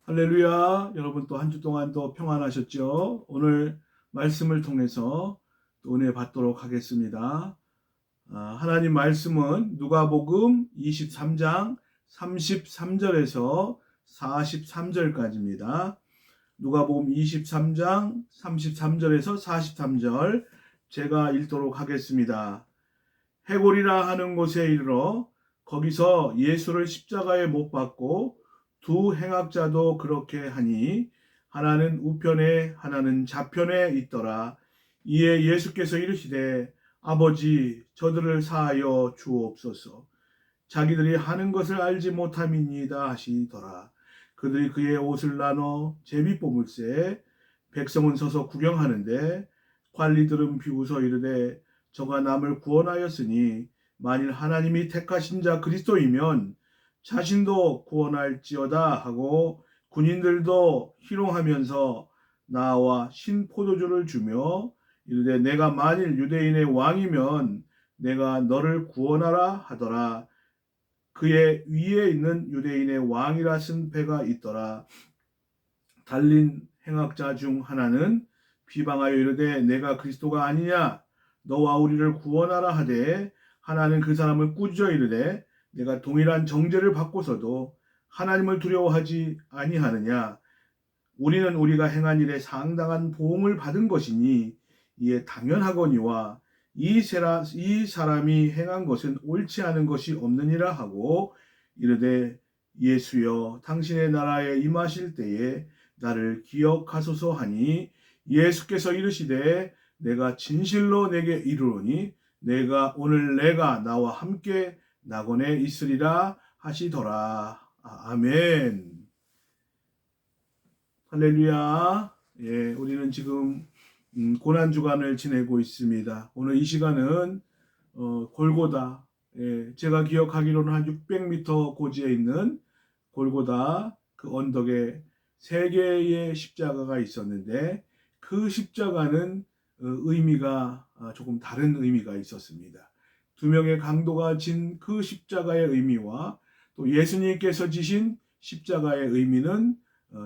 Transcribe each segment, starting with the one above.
할렐루야. 여러분 또 한 주 동안도 평안하셨죠? 오늘 말씀을 통해서 또 은혜 받도록 하겠습니다. 하나님 말씀은 누가복음 23장 33절에서 43절까지입니다. 누가복음 23장 33절에서 43절 제가 읽도록 하겠습니다. 해골이라 하는 곳에 이르러 거기서 예수를 십자가에 못 박고 두 행악자도 그렇게 하니 하나는 우편에 하나는 좌편에 있더라. 이에 예수께서 이르시되 아버지 저들을 사하여 주옵소서. 자기들이 하는 것을 알지 못함이니이다 하시더라. 그들이 그의 옷을 나눠 제비 뽑을새 백성은 서서 구경하는데 관리들은 비웃어 이르되 저가 남을 구원하였으니 만일 하나님이 택하신 자 그리스도이면 자신도 구원할지어다 하고 군인들도 희롱하면서 나와 신포도주를 주며 이르되 내가 만일 유대인의 왕이면 내가 너를 구원하라 하더라. 그의 위에 있는 유대인의 왕이라 쓴 배가 있더라. 달린 행악자 중 하나는 비방하여 이르되 내가 그리스도가 아니냐 너와 우리를 구원하라 하되 하나는 그 사람을 꾸짖어 이르되 내가 동일한 정죄를 받고서도 하나님을 두려워하지 아니하느냐 우리는 우리가 행한 일에 상당한 보응을 받은 것이니 이에 당연하거니와 이 사람이 행한 것은 옳지 않은 것이 없느니라 하고 이르되 예수여 당신의 나라에 임하실 때에 나를 기억하소서 하니 예수께서 이르시되 내가 진실로 내게 이르노니 오늘 내가 나와 함께 낙원에 있으리라 하시더라. 아멘. 할렐루야. 예, 우리는 지금 고난주간을 지내고 있습니다. 오늘 이 시간은 골고다, 제가 기억하기로는 한 600m 고지에 있는 골고다 그 언덕에 세 개의 십자가가 있었는데 그 십자가는 의미가 조금 다른 의미가 있었습니다. 두 명의 강도가 진 그 십자가의 의미와 또 예수님께서 지신 십자가의 의미는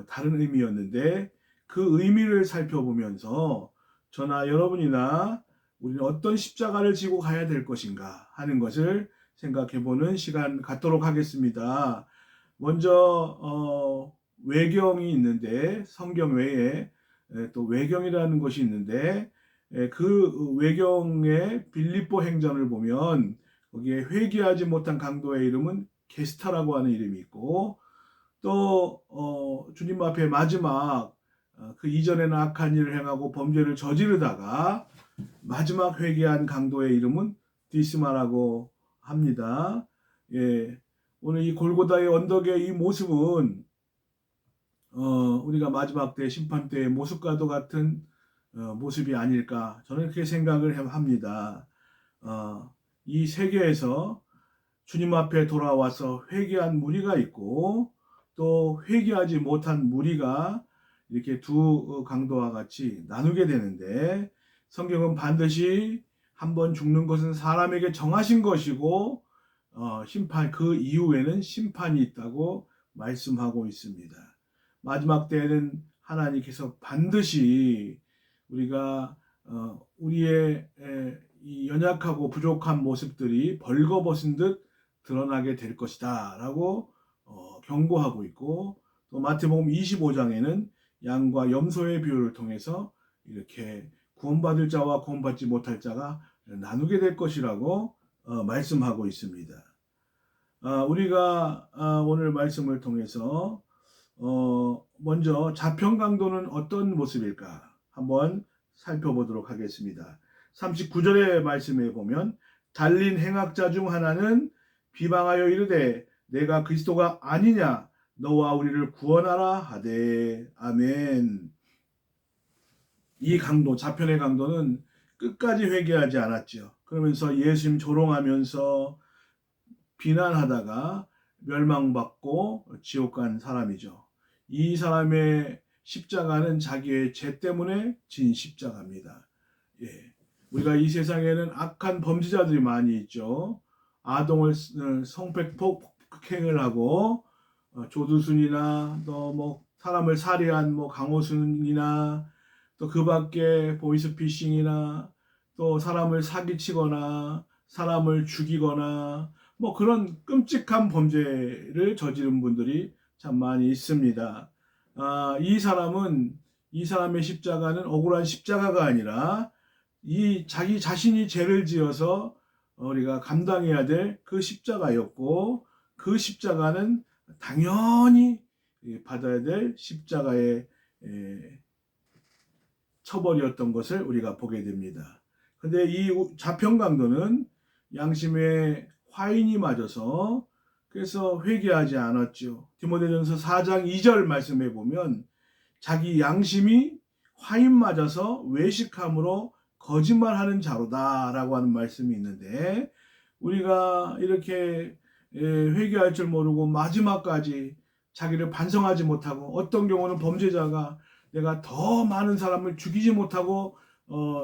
다른 의미였는데 그 의미를 살펴보면서 저나 여러분이나 우리는 어떤 십자가를 지고 가야 될 것인가 하는 것을 생각해보는 시간 갖도록 하겠습니다. 먼저 외경이 있는데 성경 외에 또 외경이라는 것이 있는데 그 외경의 빌립보 행전을 보면 거기에 회개하지 못한 강도의 이름은 게스타라고 하는 이름이 있고 또 주님 앞에 마지막 그 이전에는 악한 일을 행하고 범죄를 저지르다가 마지막 회개한 강도의 이름은 디스마라고 합니다. 예, 오늘 이 골고다의 언덕의 이 모습은 우리가 마지막 때 심판 때의 모습과도 같은 모습이 아닐까 저는 그렇게 생각을 합니다. 이 세계에서 주님 앞에 돌아와서 회개한 무리가 있고 또 회개하지 못한 무리가 이렇게 두 강도와 같이 나누게 되는데 성경은 반드시 한번 죽는 것은 사람에게 정하신 것이고 심판 그 이후에는 심판이 있다고 말씀하고 있습니다. 마지막 때에는 하나님께서 반드시 우리가 우리의 이 연약하고 부족한 모습들이 벌거벗은 듯 드러나게 될 것이다 라고 경고하고 있고 또 마태복음 25장에는 양과 염소의 비유를 통해서 이렇게 구원받을 자와 구원받지 못할 자가 나누게 될 것이라고 말씀하고 있습니다. 우리가 오늘 말씀을 통해서 먼저 좌편 강도는 어떤 모습일까 한번 살펴보도록 하겠습니다. 39절의 말씀에 보면 달린 행악자 중 하나는 비방하여 이르되 내가 그리스도가 아니냐 너와 우리를 구원하라 하되 아멘. 이 강도 좌편의 강도는 끝까지 회개하지 않았죠. 그러면서 예수님 조롱하면서 비난하다가 멸망받고 지옥 간 사람이죠. 이 사람의 십자가는 자기의 죄 때문에 진 십자가입니다. 예. 우리가 이 세상에는 악한 범죄자들이 많이 있죠. 아동을 성폭행을 하고 조두순이나 또 뭐 사람을 살해한 뭐 강호순이나 또 그 밖에 보이스피싱이나 또 사람을 사기치거나 사람을 죽이거나 뭐 그런 끔찍한 범죄를 저지른 분들이 참 많이 있습니다. 이 사람의 십자가는 억울한 십자가가 아니라 이 자기 자신이 죄를 지어서 우리가 감당해야 될 그 십자가였고, 그 십자가는 당연히 받아야 될 십자가의 처벌이었던 것을 우리가 보게 됩니다. 근데 이 자평 강도는 양심에 화인이 맞아서 그래서 회개하지 않았죠. 디모데전서 4장 2절 말씀해 보면 자기 양심이 화인 맞아서 외식함으로 거짓말하는 자로다라고 하는 말씀이 있는데, 우리가 이렇게 회개할 줄 모르고 마지막까지 자기를 반성하지 못하고, 어떤 경우는 범죄자가 내가 더 많은 사람을 죽이지 못하고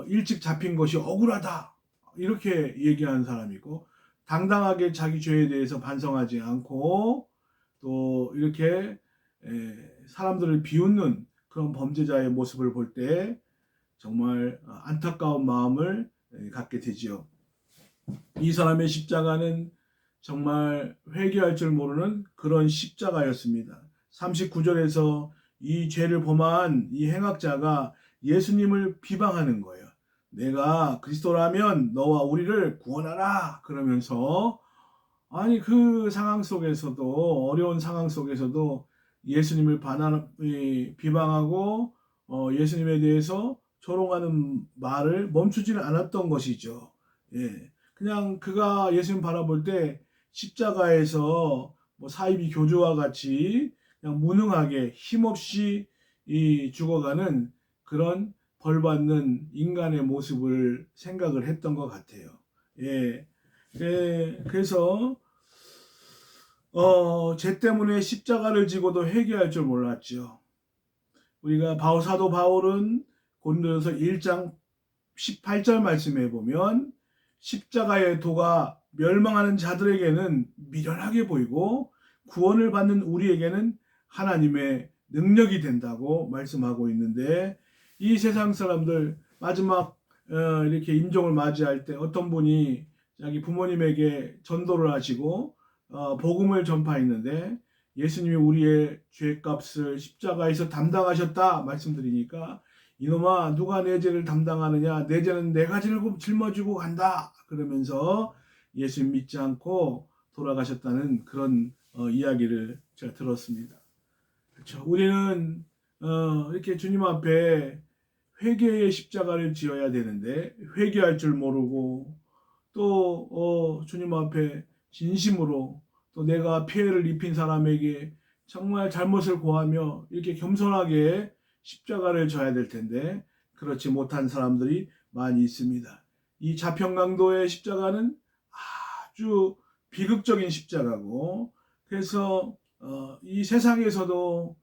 일찍 잡힌 것이 억울하다 이렇게 얘기하는 사람이고, 당당하게 자기 죄에 대해서 반성하지 않고 또 이렇게 사람들을 비웃는 그런 범죄자의 모습을 볼 때 정말 안타까운 마음을 갖게 되지요. 이 사람의 십자가는 정말 회개할 줄 모르는 그런 십자가였습니다. 39절에서 이 죄를 범한 이 행악자가 예수님을 비방하는 거예요. 내가 그리스도라면 너와 우리를 구원하라 그러면서, 아니 그 상황 속에서도, 어려운 상황 속에서도 예수님을 비방하고 예수님에 대해서 조롱하는 말을 멈추지는 않았던 것이죠. 예. 그냥 그가 예수님 바라볼 때 십자가에서 뭐 사이비 교주와 같이 그냥 무능하게 힘없이 죽어가는 그런 벌받는 인간의 모습을 생각을 했던 것 같아요. 예. 그래서 죄 때문에 십자가를 지고도 회개할 줄 몰랐죠. 우리가 사도 바울은 고린도전서 1장 18절 말씀에 보면 십자가의 도가 멸망하는 자들에게는 미련하게 보이고 구원을 받는 우리에게는 하나님의 능력이 된다고 말씀하고 있는데, 이 세상 사람들 마지막 이렇게 임종을 맞이할 때 어떤 분이 자기 부모님에게 전도를 하시고 복음을 전파했는데, 예수님이 우리의 죄값을 십자가에서 담당하셨다 말씀드리니까, 이놈아 누가 내 죄를 담당하느냐, 내 죄는 내가 짊어지고 간다 그러면서 예수님 믿지 않고 돌아가셨다는 그런 이야기를 제가 들었습니다. 그렇죠. 우리는 이렇게 주님 앞에 회개의 십자가를 지어야 되는데 회개할 줄 모르고 또 주님 앞에 진심으로 또 내가 피해를 입힌 사람에게 정말 잘못을 고하며 이렇게 겸손하게 십자가를 져야 될 텐데 그렇지 못한 사람들이 많이 있습니다. 이 자평강도의 십자가는 아주 비극적인 십자가고, 그래서 이 세상에서도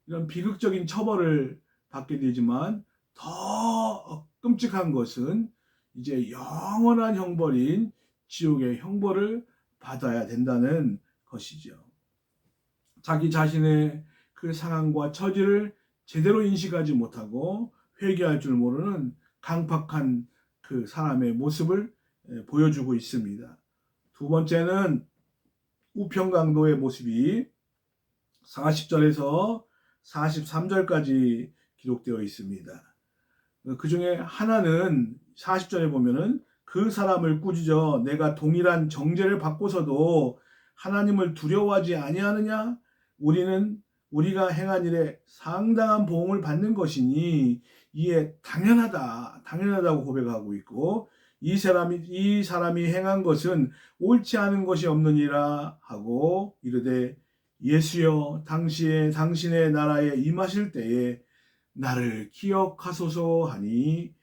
이런 비극적인 처벌을 받게 되지만 더 끔찍한 것은 이제 영원한 형벌인 지옥의 형벌을 받아야 된다는 것이죠. 자기 자신의 그 상황과 처지를 제대로 인식하지 못하고 회개할 줄 모르는 강팍한 그 사람의 모습을 보여주고 있습니다. 두 번째는 우평강도의 모습이 40절에서 43절까지 기록되어 있습니다. 그 중에 하나는 40절에 보면은 그 사람을 꾸짖어 내가 동일한 정죄를 받고서도 하나님을 두려워하지 아니하느냐? 우리가 행한 일에 상당한 보응을 받는 것이니 이에 당연하다고 고백하고 있고, 이 사람이 행한 것은 옳지 않은 것이 없느니라 하고 이르되 예수여 당신의 나라에 임하실 때에 나를 기억하소서 하니,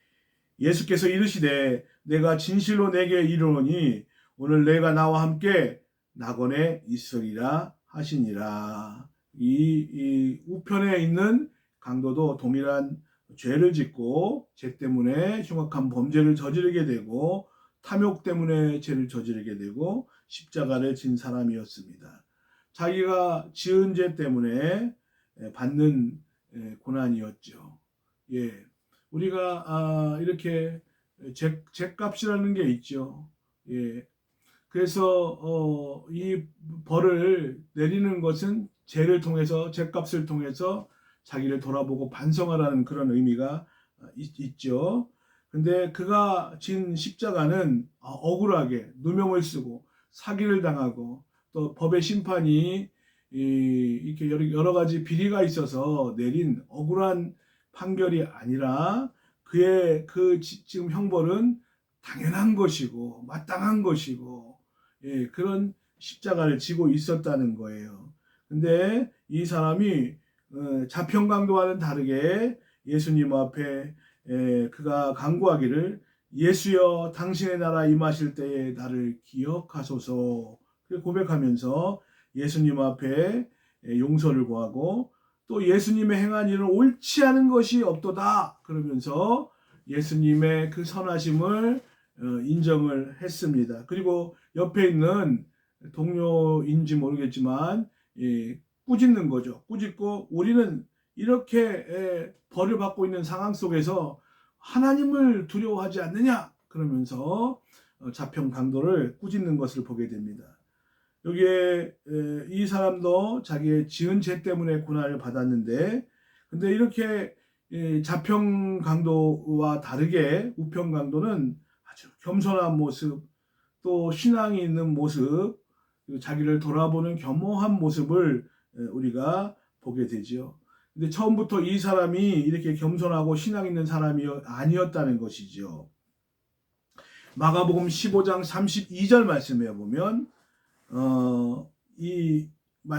예수께서 이르시되 내가 진실로 내게 이르노니 오늘 내가 나와 함께 낙원에 있으리라 하시니라. 이 우편에 있는 강도도 동일한 죄를 짓고 죄 때문에 흉악한 범죄를 저지르게 되고 탐욕 때문에 죄를 저지르게 되고 십자가를 진 사람이었습니다. 자기가 지은 죄 때문에 받는 고난이었죠. 예, 우리가 이렇게 죗값이라는 게 있죠. 예, 그래서 이 벌을 내리는 것은 죄를 통해서, 죗값을 통해서 자기를 돌아보고 반성하라는 그런 의미가 있죠. 근데 그가 진 십자가는 억울하게 누명을 쓰고 사기를 당하고 또 법의 심판이 이렇게 여러 가지 비리가 있어서 내린 억울한 판결이 아니라 그의 지금 형벌은 당연한 것이고 마땅한 것이고, 예, 그런 십자가를 지고 있었다는 거예요. 근데 이 사람이 자평강도와는 다르게 예수님 앞에 그가 간구하기를, 예수여 당신의 나라 임하실 때에 나를 기억하소서, 고백하면서 예수님 앞에 용서를 구하고, 또 예수님의 행한 일은 옳지 않은 것이 없도다 그러면서 예수님의 그 선하심을 인정을 했습니다. 그리고 옆에 있는 동료인지 모르겠지만 꾸짖는 거죠. 꾸짖고, 우리는 이렇게 벌을 받고 있는 상황 속에서 하나님을 두려워하지 않느냐 그러면서 자평 강도를 꾸짖는 것을 보게 됩니다. 여기에 이 사람도 자기의 지은 죄 때문에 고난을 받았는데, 근데 이렇게 자평 강도와 다르게 우평 강도는 아주 겸손한 모습, 또 신앙이 있는 모습, 자기를 돌아보는 겸허한 모습을 우리가 보게 되죠. 근데 처음부터 이 사람이 이렇게 겸손하고 신앙 있는 사람이 아니었다는 것이죠. 마가복음 15장 32절 말씀에 보면 이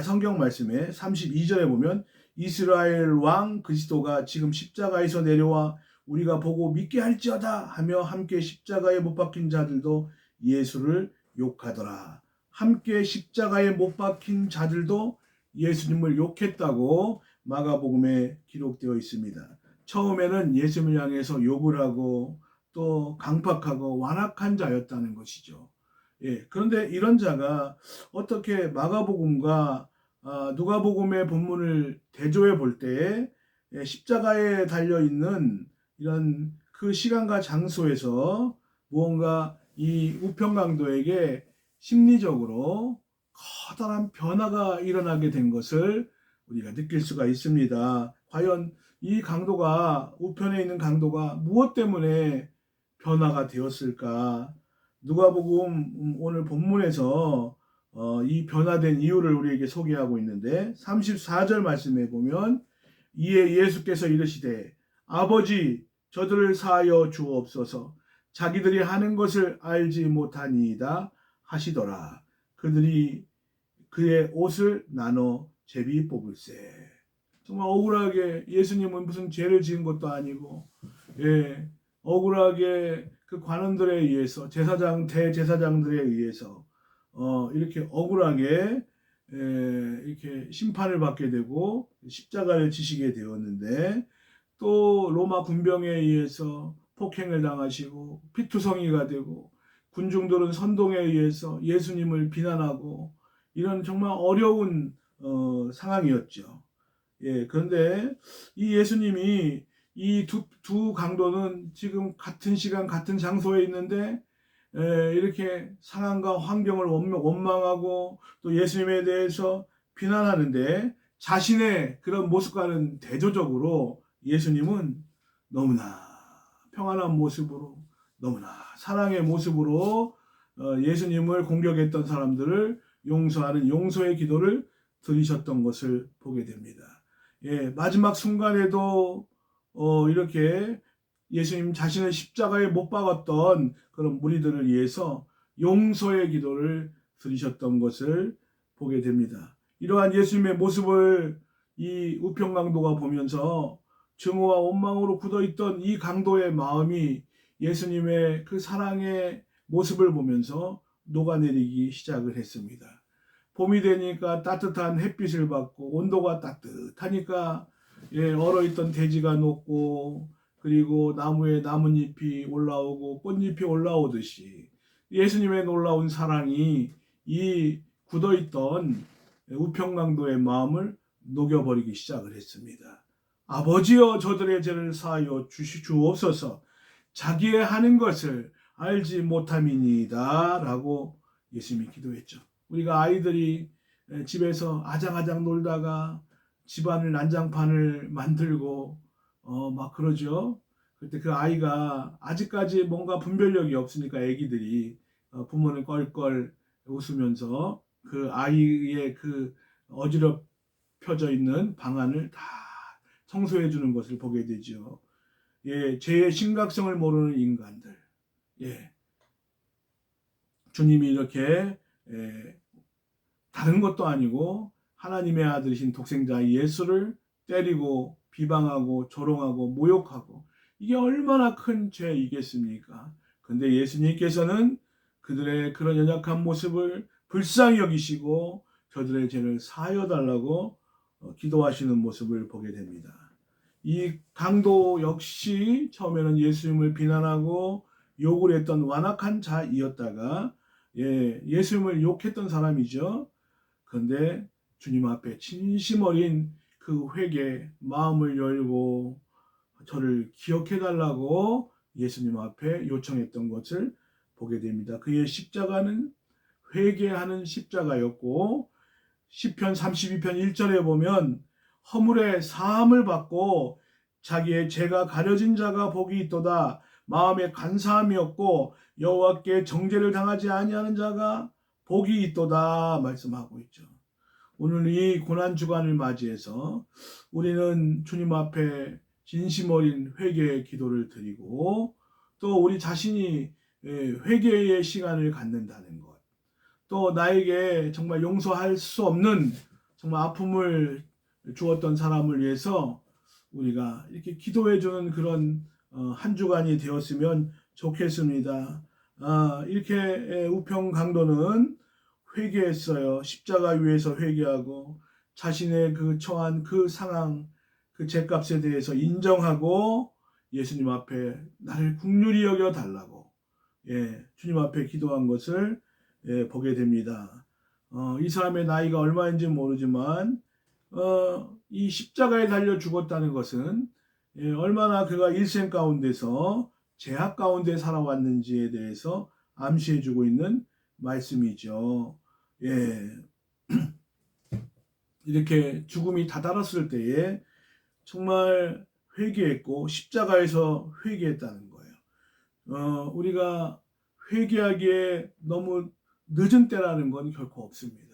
성경 말씀에 32절에 보면, 이스라엘 왕 그리스도가 지금 십자가에서 내려와 우리가 보고 믿게 할지어다 하며 함께 십자가에 못 박힌 자들도 예수를 욕하더라. 함께 십자가에 못 박힌 자들도 예수님을 욕했다고 마가복음에 기록되어 있습니다. 처음에는 예수님을 향해서 욕을 하고 또 강팍하고 완악한 자였다는 것이죠. 예, 그런데 이런 자가 어떻게 마가복음과 누가복음의 본문을 대조해 볼 때 십자가에 달려 있는 이런 그 시간과 장소에서 무언가 이 우평강도에게 심리적으로 커다란 변화가 일어나게 된 것을 우리가 느낄 수가 있습니다. 과연 이 강도가, 우편에 있는 강도가 무엇 때문에 변화가 되었을까? 누가복음 오늘 본문에서 이 변화된 이유를 우리에게 소개하고 있는데, 34절 말씀에 보면, 이에 예수께서 이르시되 아버지 저들을 사하여 주옵소서, 자기들이 하는 것을 알지 못하니이다 하시더라. 그들이 그의 옷을 나눠 제비 뽑을세. 정말 억울하게, 예수님은 무슨 죄를 지은 것도 아니고, 예, 억울하게 그 관원들에 의해서, 대제사장들에 의해서 이렇게 억울하게 이렇게 심판을 받게 되고 십자가를 지시게 되었는데, 또 로마 군병에 의해서 폭행을 당하시고 피투성이가 되고, 군중들은 선동에 의해서 예수님을 비난하고, 이런 정말 어려운 상황이었죠. 예, 그런데 이 예수님이 이 두 강도는 지금 같은 시간 같은 장소에 있는데 이렇게 상황과 환경을 원망하고 또 예수님에 대해서 비난하는데, 자신의 그런 모습과는 대조적으로 예수님은 너무나 평안한 모습으로, 너무나 사랑의 모습으로 예수님을 공격했던 사람들을 용서하는 용서의 기도를 드리셨던 것을 보게 됩니다. 예, 마지막 순간에도 이렇게 예수님 자신을 십자가에 못 박았던 그런 무리들을 위해서 용서의 기도를 드리셨던 것을 보게 됩니다. 이러한 예수님의 모습을 이 우평강도가 보면서 증오와 원망으로 굳어있던 이 강도의 마음이 예수님의 그 사랑의 모습을 보면서 녹아내리기 시작을 했습니다. 봄이 되니까 따뜻한 햇빛을 받고, 온도가 따뜻하니까 얼어있던 대지가 녹고, 그리고 나무에 나뭇잎이 올라오고 꽃잎이 올라오듯이 예수님의 놀라운 사랑이 이 굳어있던 우평강도의 마음을 녹여버리기 시작을 했습니다. 아버지여 저들의 죄를 사하여 주옵소서. 자기의 하는 것을 알지 못함이니이다 라고 예수님이 기도했죠. 우리가 아이들이 집에서 아장아장 놀다가 집안을 난장판을 만들고 막 그러죠. 그때 그 아이가 아직까지 뭔가 분별력이 없으니까 애기들이 부모는 껄껄 웃으면서 그 아이의 그 어지럽혀져 있는 방안을 다 청소해 주는 것을 보게 되죠. 예, 죄의 심각성을 모르는 인간들. 예, 주님이 이렇게 다른 것도 아니고 하나님의 아들이신 독생자 예수를 때리고 비방하고 조롱하고 모욕하고 이게 얼마나 큰 죄이겠습니까? 근데 예수님께서는 그들의 그런 연약한 모습을 불쌍히 여기시고 저들의 죄를 사하여 달라고 기도하시는 모습을 보게 됩니다. 이 강도 역시 처음에는 예수님을 비난하고 욕을 했던 완악한 자이었다가 예수님을 욕했던 사람이죠. 그런데 주님 앞에 진심 어린 그 회개 마음을 열고 저를 기억해 달라고 예수님 앞에 요청했던 것을 보게 됩니다. 그의 십자가는 회개하는 십자가였고 시편 32편 1절에 보면 허물의 사함을 받고 자기의 죄가 가려진 자가 복이 있도다. 마음에 간사함이 없고 여호와께 정죄를 당하지 아니하는 자가 복이 있도다 말씀하고 있죠. 오늘 이 고난 주간을 맞이해서 우리는 주님 앞에 진심 어린 회개의 기도를 드리고 또 우리 자신이 회개의 시간을 갖는다는 것, 또 나에게 정말 용서할 수 없는 정말 아픔을 주었던 사람을 위해서 우리가 이렇게 기도해주는 그런 한 주간이 되었으면 좋겠습니다. 이렇게 우평 강도는 회개했어요. 십자가 위에서 회개하고 자신의 그 처한 그 상황, 그 죄값에 대해서 인정하고 예수님 앞에 나를 긍휼히 여겨 달라고 주님 앞에 기도한 것을 보게 됩니다. 이 사람의 나이가 얼마인지 모르지만 이 십자가에 달려 죽었다는 것은 얼마나 그가 일생 가운데서 죄악 가운데 살아왔는지에 대해서 암시해주고 있는 말씀이죠. 이렇게 죽음이 다다랐을 때에 정말 회개했고 십자가에서 회개했다는 거예요. 우리가 회개하기에 너무 늦은 때라는 건 결코 없습니다.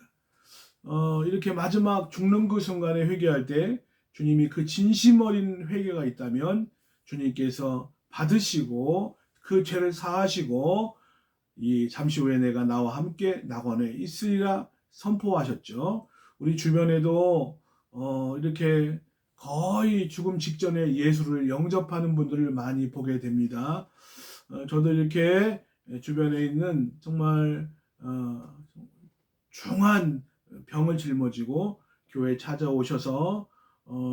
이렇게 마지막 죽는 그 순간에 회개할 때 주님이 그 진심 어린 회개가 있다면 주님께서 받으시고 그 죄를 사하시고 이 잠시 후에 내가 나와 함께 낙원에 있으리라 선포하셨죠. 우리 주변에도 이렇게 거의 죽음 직전에 예수를 영접하는 분들을 많이 보게 됩니다. 저도 이렇게 주변에 있는 정말 중한 병을 짊어지고 교회에 찾아오셔서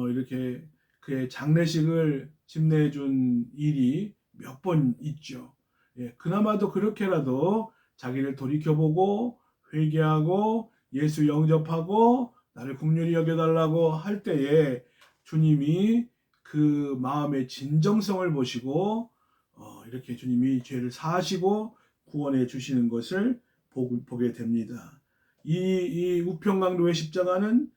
이렇게 그의 장례식을 집례해 준 일이 몇 번 있죠. 그나마도 그렇게라도 자기를 돌이켜보고 회개하고 예수 영접하고 나를 긍휼히 여겨달라고 할 때에 주님이 그 마음의 진정성을 보시고 이렇게 주님이 죄를 사하시고 구원해 주시는 것을 보게 됩니다. 이 우평강도의 십자가는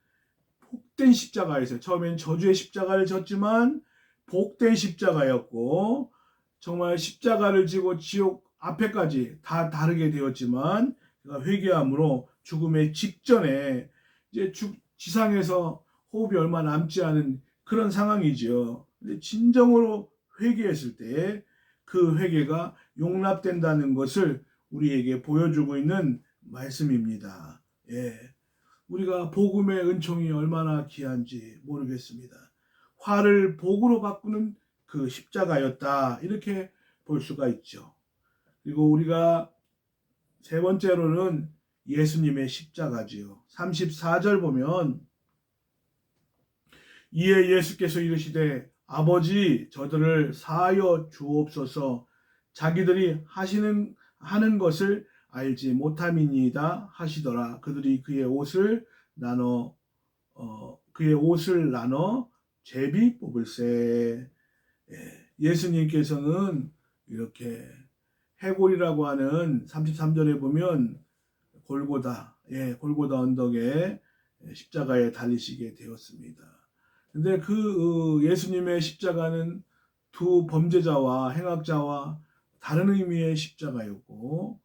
복된 십자가였어요. 처음엔 저주의 십자가를 졌지만 복된 십자가였고 정말 십자가를 지고 지옥 앞에까지 다 다르게 되었지만 회개함으로 죽음의 직전에 이제 지상에서 호흡이 얼마 남지 않은 그런 상황이죠. 근데 진정으로 회개했을 때 그 회개가 용납된다는 것을 우리에게 보여주고 있는 말씀입니다. 우리가 복음의 은총이 얼마나 귀한지 모르겠습니다. 화를 복으로 바꾸는 그 십자가였다. 이렇게 볼 수가 있죠. 그리고 우리가 세 번째로는 예수님의 십자가지요. 34절 보면 이에 예수께서 이르시되 아버지 저들을 사하여 주옵소서 자기들이 하는 것을 알지 못함이니이다 하시더라. 그들이 그의 옷을 나눠 그의 옷을 나눠 제비 뽑을세. 예수님께서는 이렇게 해골이라고 하는 33절에 보면 골고다 언덕에 십자가에 달리시게 되었습니다. 근데 그 예수님의 십자가는 두 범죄자와 행악자와 다른 의미의 십자가였고,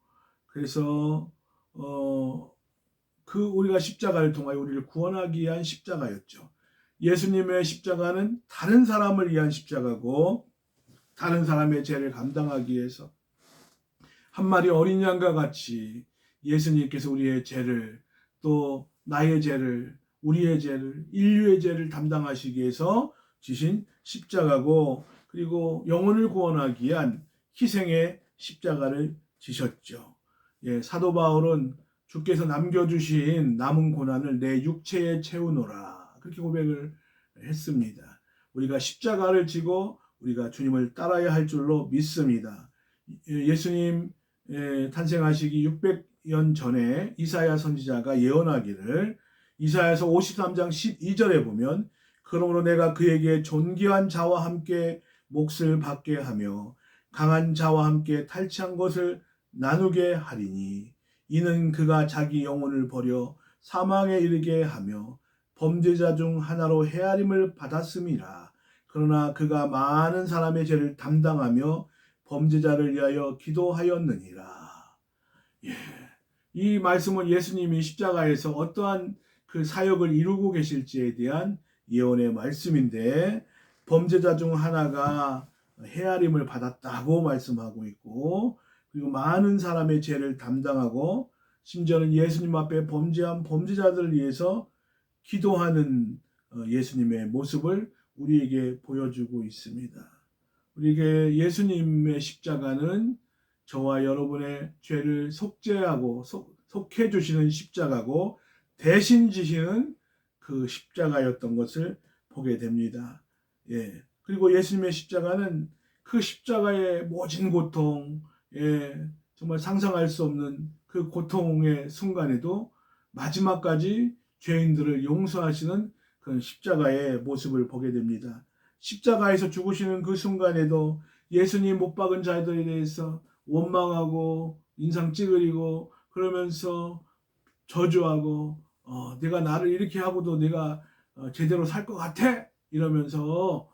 그래서 우리가 십자가를 통하여 우리를 구원하기 위한 십자가였죠. 예수님의 십자가는 다른 사람을 위한 십자가고, 다른 사람의 죄를 감당하기 위해서 한 마리 어린 양과 같이 예수님께서 우리의 죄를, 또 나의 죄를, 우리의 죄를, 인류의 죄를 담당하시기 위해서 지신 십자가고, 그리고 영혼을 구원하기 위한 희생의 십자가를 지셨죠. 사도 바울은 주께서 남겨주신 남은 고난을 내 육체에 채우노라, 그렇게 고백을 했습니다. 우리가 십자가를 지고 우리가 주님을 따라야 할 줄로 믿습니다. 예수님 탄생하시기 600년 전에 이사야 선지자가 예언하기를, 이사야서 53장 12절에 보면, 그러므로 내가 그에게 존귀한 자와 함께 몫을 받게 하며 강한 자와 함께 탈취한 것을 나누게 하리니, 이는 그가 자기 영혼을 버려 사망에 이르게 하며 범죄자 중 하나로 헤아림을 받았음이라. 그러나 그가 많은 사람의 죄를 담당하며 범죄자를 위하여 기도하였느니라. 이 말씀은 예수님이 십자가에서 어떠한 그 사역을 이루고 계실지에 대한 예언의 말씀인데, 범죄자 중 하나가 헤아림을 받았다고 말씀하고 있고, 그리고 많은 사람의 죄를 담당하고, 심지어는 예수님 앞에 범죄한 범죄자들을 위해서 기도하는 예수님의 모습을 우리에게 보여주고 있습니다. 우리에게 예수님의 십자가는 저와 여러분의 죄를 속죄하고 속해 주시는 십자가고, 대신 지시는 그 십자가였던 것을 보게 됩니다. 그리고 예수님의 십자가는 그 십자가의 모진 고통, 정말 상상할 수 없는 그 고통의 순간에도 마지막까지 죄인들을 용서하시는 그 십자가의 모습을 보게 됩니다. 십자가에서 죽으시는 그 순간에도 예수님 못 박은 자들에 대해서 원망하고 인상 찌그리고 그러면서 저주하고, 내가 나를 이렇게 하고도 내가 제대로 살 것 같아? 이러면서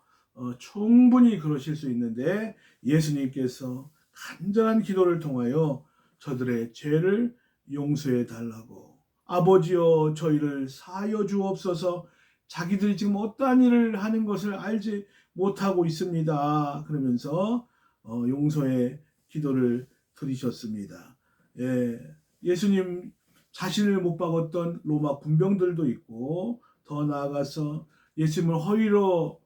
충분히 그러실 수 있는데, 예수님께서 간절한 기도를 통하여 저들의 죄를 용서해 달라고, 아버지여 저희를 사하여 주옵소서, 자기들이 지금 어떠한 일을 하는 것을 알지 못하고 있습니다, 그러면서 용서의 기도를 드리셨습니다. 예수님 자신을 못 박았던 로마 군병들도 있고, 더 나아가서 예수님을 허위로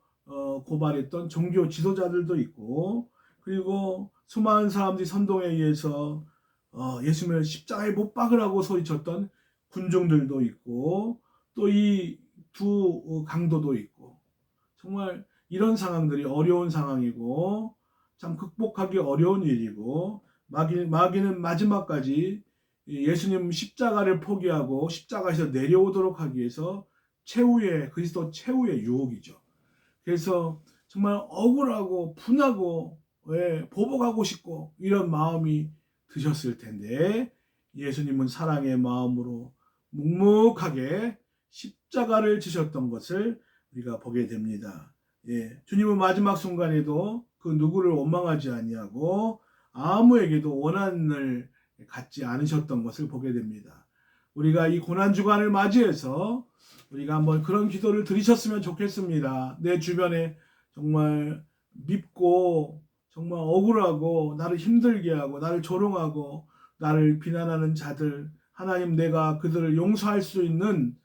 고발했던 종교 지도자들도 있고, 그리고 수많은 사람들이 선동에 의해서 예수님을 십자가에 못 박으라고 소리쳤던 군중들도 있고, 또 이 두 강도도 있고, 정말 이런 상황들이 어려운 상황이고 참 극복하기 어려운 일이고, 마귀는 마지막까지 예수님 십자가를 포기하고 십자가에서 내려오도록 하기 위해서 그리스도 최후의 유혹이죠. 그래서 정말 억울하고 분하고 보복하고 싶고 이런 마음이 드셨을 텐데, 예수님은 사랑의 마음으로 묵묵하게 십자가를 지셨던 것을 우리가 보게 됩니다. 주님은 마지막 순간에도 그 누구를 원망하지 아니하고 아무에게도 원한을 갖지 않으셨던 것을 보게 됩니다. 우리가 이 고난 주간을 맞이해서 우리가 한번 그런 기도를 드리셨으면 좋겠습니다. 내 주변에 정말 밉고 정말 억울하고 나를 힘들게 하고 나를 조롱하고 나를 비난하는 자들, 하나님 내가 그들을 용서할 수 있는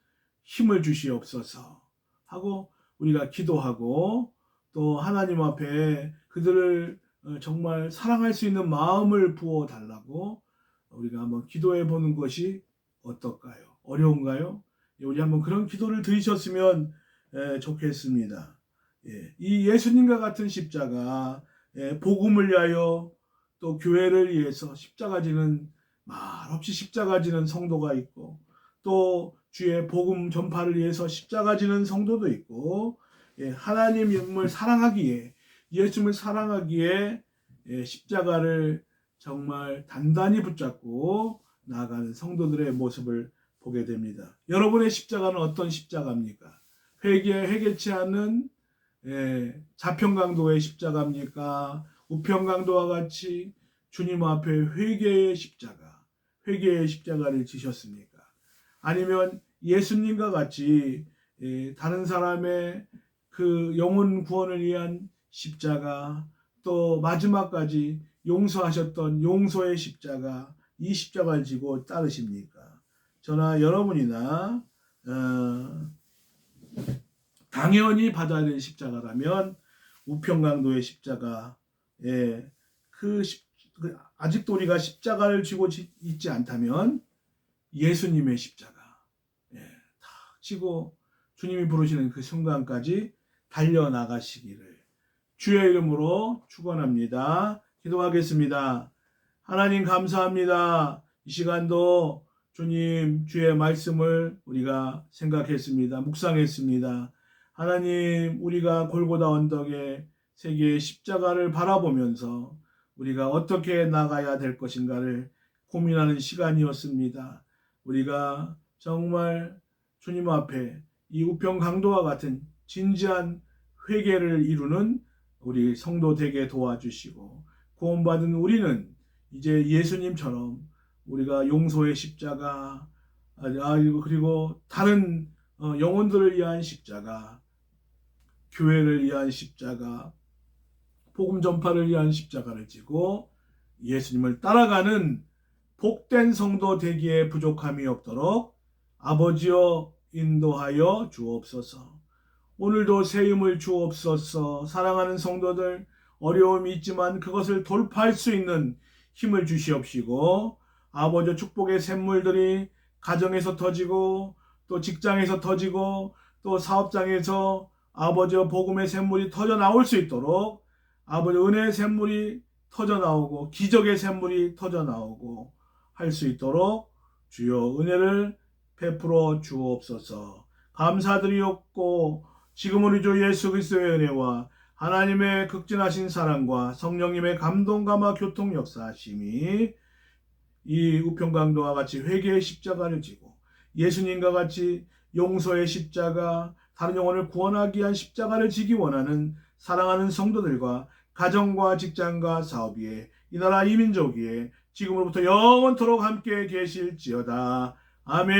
힘을 주시옵소서 하고 우리가 기도하고, 또 하나님 앞에 그들을 정말 사랑할 수 있는 마음을 부어 달라고 우리가 한번 기도해 보는 것이 어떨까요? 어려운가요? 우리 한번 그런 기도를 드리셨으면 좋겠습니다. 이 예수님과 같은 십자가, 복음을 위하여 또 교회를 위해서 십자가 지는, 말없이 십자가 지는 성도가 있고, 또 주의 복음 전파를 위해서 십자가 지는 성도도 있고, 하나님을 사랑하기에, 예수님을 사랑하기에 십자가를 정말 단단히 붙잡고 나아가는 성도들의 모습을 보게 됩니다. 여러분의 십자가는 어떤 십자가입니까? 회개치 않는 자평강도의 십자가입니까? 우평강도와 같이 주님 앞에 회개의 십자가를 지셨습니까? 아니면 예수님과 같이 다른 사람의 그 영혼 구원을 위한 십자가, 또 마지막까지 용서하셨던 용서의 십자가, 이 십자가를 지고 따르십니까? 저나 여러분이나 당연히 받아야 될 십자가라면 우평강도의 십자가, 아직도 우리가 십자가를 쥐고 있지 않다면 예수님의 십자가 다 지고 주님이 부르시는 그 순간까지 달려나가시기를 주의 이름으로 축원합니다. 기도하겠습니다. 하나님 감사합니다. 이 시간도 주님 주의 말씀을 우리가 생각했습니다. 묵상했습니다. 하나님, 우리가 골고다 언덕에 세계의 십자가를 바라보면서 우리가 어떻게 나가야 될 것인가를 고민하는 시간이었습니다. 우리가 정말 주님 앞에 이 우평강도와 같은 진지한 회개를 이루는 우리 성도 되게 도와주시고, 구원받은 우리는 이제 예수님처럼 우리가 용서의 십자가, 그리고 다른 영혼들을 위한 십자가, 교회를 위한 십자가, 복음 전파를 위한 십자가를 지고 예수님을 따라가는 복된 성도 되기에 부족함이 없도록 아버지여 인도하여 주옵소서. 오늘도 새 힘을 주옵소서. 사랑하는 성도들, 어려움이 있지만 그것을 돌파할 수 있는 힘을 주시옵시고, 아버지 축복의 샘물들이 가정에서 터지고 또 직장에서 터지고 또 사업장에서 아버지 복음의 샘물이 터져 나올 수 있도록 아버지 은혜의 샘물이 터져 나오고 기적의 샘물이 터져 나오고 할 수 있도록 주여 은혜를 베풀어 주옵소서. 감사드리옵고, 지금은 우리 주 예수 그리스도의 은혜와 하나님의 극진하신 사랑과 성령님의 감동감화 교통 역사하심이 이 우평강도와 같이 회개의 십자가를 지고 예수님과 같이 용서의 십자가, 다른 영혼을 구원하기 위한 십자가를 지기 원하는 사랑하는 성도들과 가정과 직장과 사업 위에, 이 나라 이 민족 위에 지금으로부터 영원토록 함께 계실지어다. 아멘.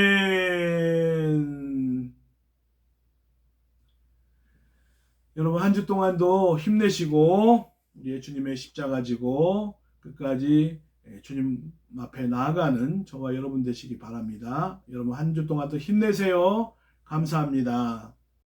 여러분, 한 주 동안도 힘내시고 우리의 주님의 십자가 지고 끝까지 주님 앞에 나아가는 저와 여러분 되시기 바랍니다. 여러분, 한 주 동안도 힘내세요. 감사합니다.